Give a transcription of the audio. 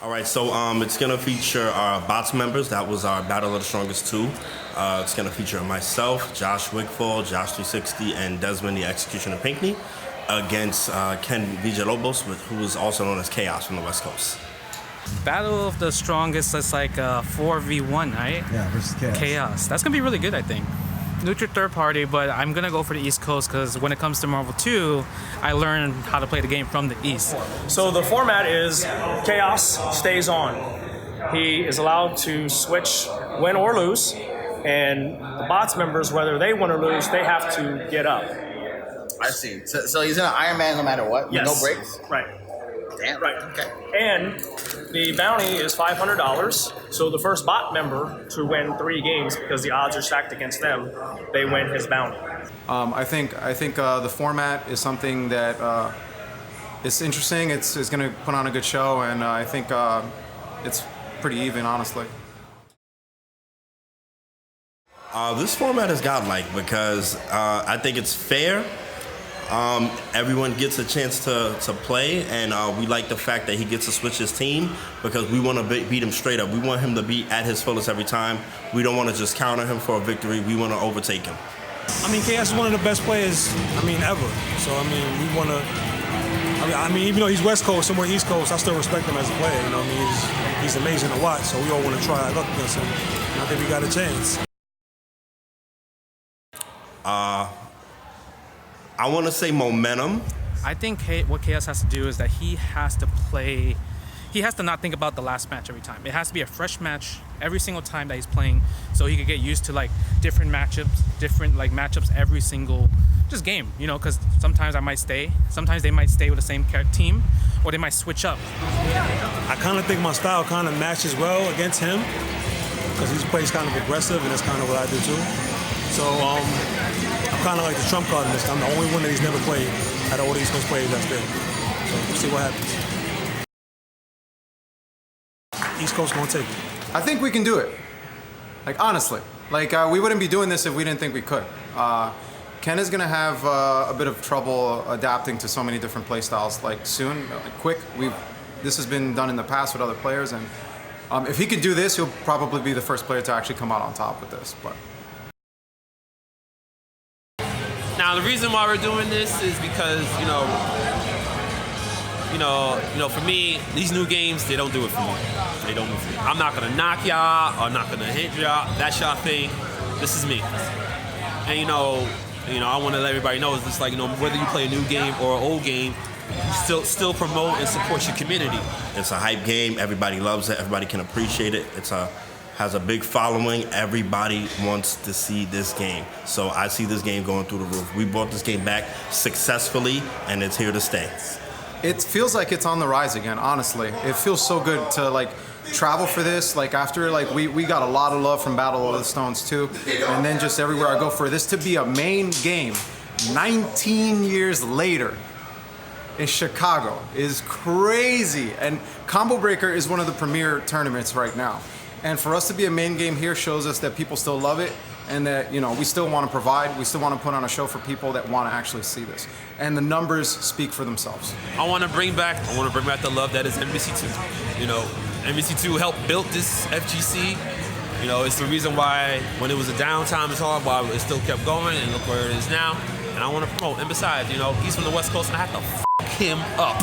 All right, so it's gonna feature our bots members. That was our Battle of the Strongest 2. It's gonna feature myself, Josh Wigfall, Josh 360, and Desmond, the Executioner Pinkney, against Ken Villalobos, who is also known as Khaos from the West Coast. Battle of the Strongest is like a 4v1, right? Yeah, versus Khaos. Chaos. That's gonna be really good, I think. Neutral third party, but I'm gonna go for the East Coast because when it comes to Marvel 2, I learned how to play the game from the East. So the format is Khaos stays on. He is allowed to switch win or lose, and the bots members, whether they win or lose, they have to get up. I see. So he's in an Iron Man no matter what? Yes. No breaks? Right. Damn. Right. Okay. And the bounty is $500. So the first bot member to win 3 games, because the odds are stacked against them, they win his bounty. I think the format is something that it's interesting. It's going to put on a good show, and I think it's pretty even, honestly. This format is godlike because I think it's fair. Everyone gets a chance to play, and we like the fact that he gets to switch his team because we want to beat him straight up. We want him to be at his fullest every time. We don't want to just counter him for a victory. We want to overtake him. I mean, Khaos is one of the best players, ever. So, we want to, even though he's West Coast, somewhere East Coast, I still respect him as a player, he's amazing to watch, so we all want to try our luck against him. And I think we got a chance. I want to say momentum. I think what Khaos has to do is that he has to not think about the last match every time. It has to be a fresh match every single time that he's playing, so he could get used to different matchups every single just game. Because sometimes I might stay, sometimes they might stay with the same team, or they might switch up. I kind of think my style kind of matches well against him because he plays kind of aggressive, and that's kind of what I do too. So I'm kind of like the trump card in this. I'm the only one that he's never played out of all the East Coast players that's there. So we'll see what happens. East Coast gonna take it. I think we can do it. Honestly. We wouldn't be doing this if we didn't think we could. Ken is going to have a bit of trouble adapting to so many different play styles soon, quick. This has been done in the past with other players, and if he could do this, he'll probably be the first player to actually come out on top with this. But now the reason why we're doing this is because for me, these new games, they don't do it for me. They don't do it for me. I'm not gonna knock y'all. I'm not gonna hit y'all. That's y'all thing. This is me. And I want to let everybody know, it's just whether you play a new game or an old game, still promote and support your community. It's a hype game. Everybody loves it. Everybody can appreciate it. Has a big following. Everybody wants to see this game. So I see this game going through the roof. We brought this game back successfully, and it's here to stay. it feels like it's on the rise again, honestly. It feels so good to travel for this. After we got a lot of love from Battle of the Stones too, and then just everywhere I go for this to be a main game 19 years later in Chicago is crazy. And Combo Breaker is one of the premier tournaments right now. And for us to be a main game here shows us that people still love it, and that we still want to provide, we still want to put on a show for people that want to actually see this. And the numbers speak for themselves. I want to bring back the love that is NBC2. NBC2 helped build this FGC. It's the reason why when it was a downtime, it's hard, why it still kept going, and look where it is now. And I want to promote. And besides, he's from the West Coast, and I have to f*** him up.